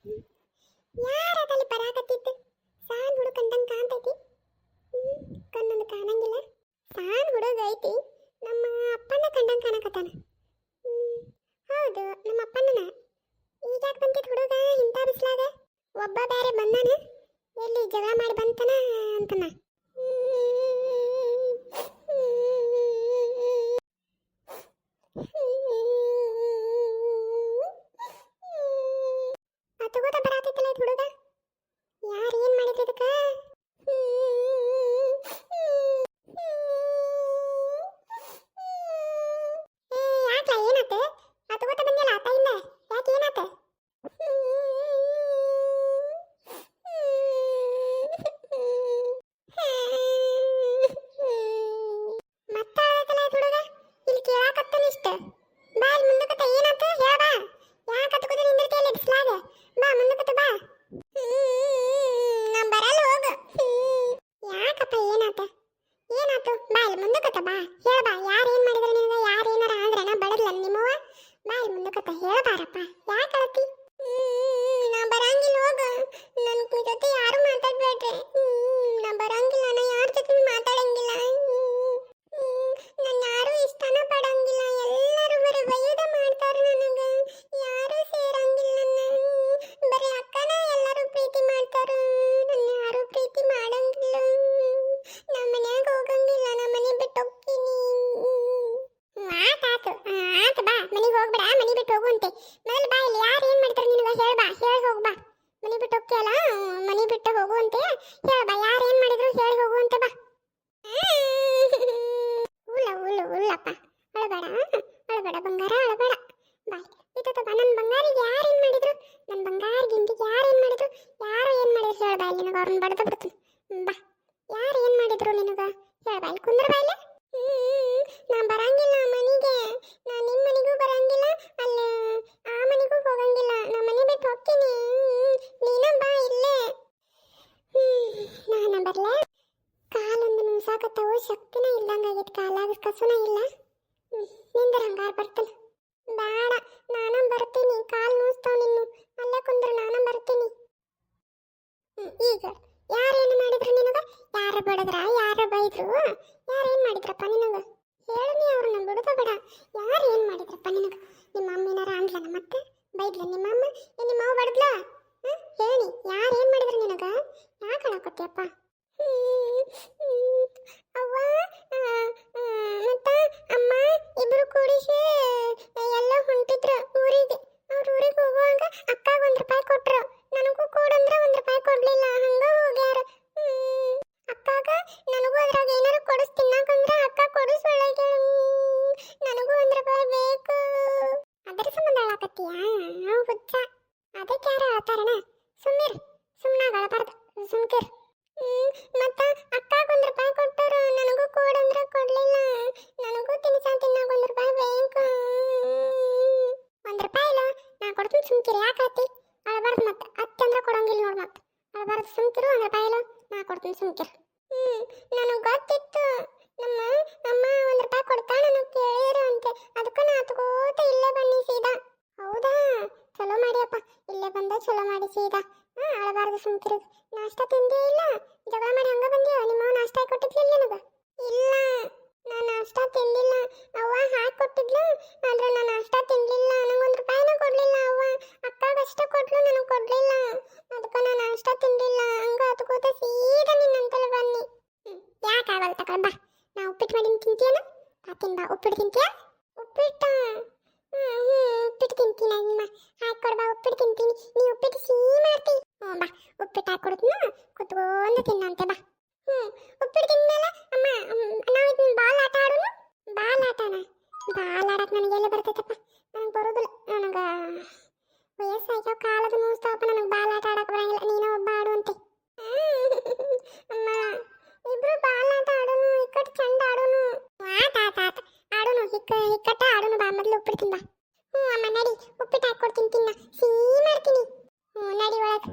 ಯಾರದಲ್ಲಿ ಬರಾಕತ್ತಿತ್ತು ಸಾನ್ ಹುಡುಕಂದಂಗೆ ಕಾಣ್ತೈತಿ. ಕಣ್ಣೊಂದು ಕಾಣಂಗಿಲ್ಲ. ಸಾನ್ ಹುಡುಗ ಐತಿ, ನಮ್ಮ ಅಪ್ಪನ ಕಂಡಂಗೆ ಕಾಣಕತ್ತಾನ. ಹೌದು, ನಮ್ಮ ಅಪ್ಪನ. ಈಗ ಯಾಕೆ ಬಂತಿತ್ತು ಹುಡುಗ ಇಂಥ ಬಿಸ್ಲಾಗ? ಒಬ್ಬ ಬೇರೆ ಬಂದಾನ, ಎಲ್ಲಿ ಜಗಳ ಮಾಡಿ ಬಂತನ ಅಂತನ. ತಗೋತ ಬರಾತೈತಲ್ಲ ಇದು ಹುಡುಗ. ಯಾರು ಏನು ಮಾಡಿದ್ರು ಇದಕ್ಕೆ? ಯಾಕೆ ಏನಾತ? ತಗೋತ ಬಂದಿಲ್ಲ ಆತ ಇಲ್ಲ, ಯಾಕೆ ಏನಾತ? ಶಕ್ತಿನೇ ಇಲ್ಲಂಗಾಗೈತೆ, ಕಾಲಾಗ ಕಸುನ ಇಲ್ಲ. ನಿಂದ್ರ ಹಂಗಾರ ಬರ್ತಾನೆ. ಬೇಡ, ನಾನು ಬರ್ತೀನಿ. ಕಾಲು ನೋಸ್ತಾವ ನಿನ್ನು, ಅಲ್ಲೇ ಕುಂದ್ರ ನಾನು ಬರ್ತೀನಿ. ಈಗ ಯಾರೇನು ಮಾಡಿದ್ರು ನಿನಗ? ಯಾರ ಬಡದ್ರ, ಯಾರ ಬೈದ್ರು, ಯಾರೇನು ಮಾಡಿದ್ರಪ್ಪ ನಿನಗ? ಹೇಳನಿ, ಅವ್ರನ್ನ ಬಿಡುದ ಬೇಡ. ಯಾರು ಏನು ಮಾಡಿದ್ರಪ್ಪ ನಿನಗ? ನಿಮ್ಮ ಅಮ್ಮಿನಾರ ಅಂದ್ಲನ ಮತ್ತೆ ಬೈದ್ಲ ನಿಮ್ಮಮ್ಮ? ನಿಮ್ಮ ಅವ್ವ ಬಡದ್ಲ? ಹೇಳಿ, ಯಾರು ಏನು ಮಾಡಿದ್ರು ನಿನಗ? ಯಾಕೆ ಅಳಕತ್ತೀಯಪ್ಪ? ಅವ್ವ ಮತ್ತ ಅಮ್ಮ ಇಬ್ರು ಕೂಡಿಸಿ ಎಲ್ಲ ಹೊಂಟಿದ್ರು ಊರಿಗೆ. ಅವ್ರ ಊರಿಗೆ ಹೋಗುವಾಗ ಅಕ್ಕಾಗ ₹1 ಕೊಟ್ರು, ನನಗೂ ಕೊಡಂದ್ರ ₹1 ಕೊಡ್ಲಿಲ್ಲ, ಹಂಗ ಹೋಗ್ಯಾರ. ಅಕ್ಕಾಗ ನನಗೂ ಅದ್ರಾಗ ಏನಾರು ಕೊಡಿಸ್ ತಿನ್ನಾಕಂದ್ರ ಅಕ್ಕ ಕೊಡಿಸೊಳಗೆ, ನನಗೂ ₹1 ಬೇಕು. ಅದರ ಸಂಬಂಧ ಅಳಾಕತ್ತೀಯಾ? ಹುಚ್ಚ, ಅದಕ್ಕೆ ಯಾರು ಅಳ್ತಾರಣ? ಸುಮ್ಮಿರ್, ಸುಮ್ಮನಾಗ ಅಳಬಾರ್ದು, ಸುಮ್ಕಿರ್. ಮತ್ತ ಅಕ್ಕಾಗ ₹1 ಕೊಟ್ಟರು, ನನಗೂ ಕೊಡಂದ್ರ ಕೊಡ್ಲಿಲ್ಲ, ನನಗೂ ತಿನ್ನಾಕ ₹1 ಬೇಕು. ₹1 ಇಲ್ಲ, ನಾ ಕೊಡ್ತೀನಿ, ಸುಮ್ಕಿರಿ. ಯಾಕಾತಿ ಅಳಬಾರ್ದು? ಮತ್ತೆ ಅತ್ತಂದ್ರ ಕೊಡಂಗಿಲ್ಲ ನೋಡ್, ಮತ್ತೆ ಅಳಬಾರ್ದು, ಸುಮ್ಕಿರು. ₹1 ಇಲ್ಲ, ನಾ ಕೊಡ್ತೀನಿ, ಸುಮ್ಕಿರು. ನನಗೆ ಗೊತ್ತಿತ್ತು ನಮ್ಮ ಅಮ್ಮ ₹1 ಕೊಡ್ತಾ ನನಗೆ ಕೇಳಿದ್ರು ಅಂತೆ, ಅದಕ್ಕೆ ನಾ ತಗೋತ ಇಲ್ಲೇ ಬನ್ನಿ ಸೀದಾ. ಹೌದಾ, ಚಲೋ ಮಾಡಿಯಪ್ಪ, ಇಲ್ಲೇ ಬಂದ ಚಲೋ ಮಾಡಿ ಸೀದಾ. ಅಳಬಾರ್ದು, ಸುಮ್ಕಿರು. ನಾಷ್ಟಾ ತಿಂದೇ ಇಲ್ಲ, ಜಗಳ ಮಾಡಿ ಹಂಗ ಬಂದಿಯೋ? ನಿಮ್ಮ ನಾಷ್ಟಾ ಕೊಟ್ಟಿದ್ಲಿಲ್ಲ ನನಗ? ಇಲ್ಲ, ನಾ ನಾಷ್ಟಾ ತಿಂದಿಲ್ಲ. ಅವ್ವ ಹಾಕಿ ಕೊಟ್ಟಿದ್ಲು, ಆದ್ರೆ ನಾ ನಾಷ್ಟಾ ತಿನ್ಲಿಲ್ಲ. ನನಗೆ ₹1 ಕೊಡ್ಲಿಲ್ಲ ಅವ್ವ, ಅಕ್ಕಾಗಷ್ಟೇ ಕೊಟ್ಲು, ನನಗೆ ಕೊಡ್ಲಿಲ್ಲ. ಅದಕ್ಕೆ ನಾ ನಾಷ್ಟಾ ತಿಂದಿಲ್ಲ. ಹಂಗ ಹತ್ಕೋತ ಸೀದಾ ನಿನ್ನಂತಲ್ಲಿ ಬನ್ನಿ. ಯಾಕಾಗಲ್ಲ ತಗೊಳ್ ಬಾ, ನಾ ಉಪ್ಪಿಟ್ಟು ಮಾಡಿ ತಿಂತೀಯನ? ತಿನ್ ಬಾ. ಉಪ್ಪಿಟ್ಟು ತಿಂತೀಯ? ಉಪ್ಪಿಟ್ಟ? ಉಪ್ಪಿಟ್ಟು ತಿಂತೀನಿ. ನಿಮ್ಮ ಹಾಕೊಡ್ ಬಾ, ಉಪ್ಪಿಟ್ಟು ತಿಂತೀನಿ. ನೀ ಉಪ್ಪಿಟ್ಟು ಸಿಹಿ ಮಾಡ್ತಿ. ಬಾ, ಉಪ್ಪಿಟ್ಟು ಹಾಕೊಡ್ತೀನ, ಕುತ್ಕೊಂಡು ತಿನ್ನಂತೆ ಬಾ. ಉಪ್ಪಿಟ್ಟು ತಿಂದ್ಮೇಲೆ ಅಮ್ಮ ನಾವು ಇದನ್ನ ಬಾಲ್ ಆಟ ಆಡೋನು. ಬಾಲ್ ಆಟನ? ಬಾಲ್ ಆಡಕ್ಕೆ ನನಗೆಲ್ಲ ಬರ್ತೈತಪ್ಪ, ನನಗೆ ಬರೋದಿಲ್ಲ. ನನಗೆ ವಯಸ್ಸಾಗ್ಯಾವ, ಕಾಲದ ನೋಸ್ತಾವಪ್ಪ, ನನಗೆ ಬಾಲ್ ಆಟ ಆಡಕ್ಕೆ ಬರಂಗಿಲ್ಲ. ನೀನು ಒಬ್ಬ ಆಡುವಂತೆ. ಅಮ್ಮ ಇಬ್ರು ಬಾಲ್ ಆಟ ಆಡೋನು, ಇಕ್ಕಟ್ಟು ಚಂದ ಆಡೋನು. ಆಟ ಆಟ ಆಟ ಆಡೋನು, ಇಕ್ಕಟ್ಟ ಆಡೋನು. ಬಾ, ಮೊದಲು ಉಪ್ಪಿಟ್ಟು ತಿಂದ. ಅಮ್ಮ ನಡಿ, ಉಪ್ಪಿಟ್ಟು ಹಾಕೊಡ್ತೀನಿ, ತಿನ್ನ. ಸಿಹಿ ಮಾಡ್ತೀನಿ. ನಡಿ ಒಳಗೆ.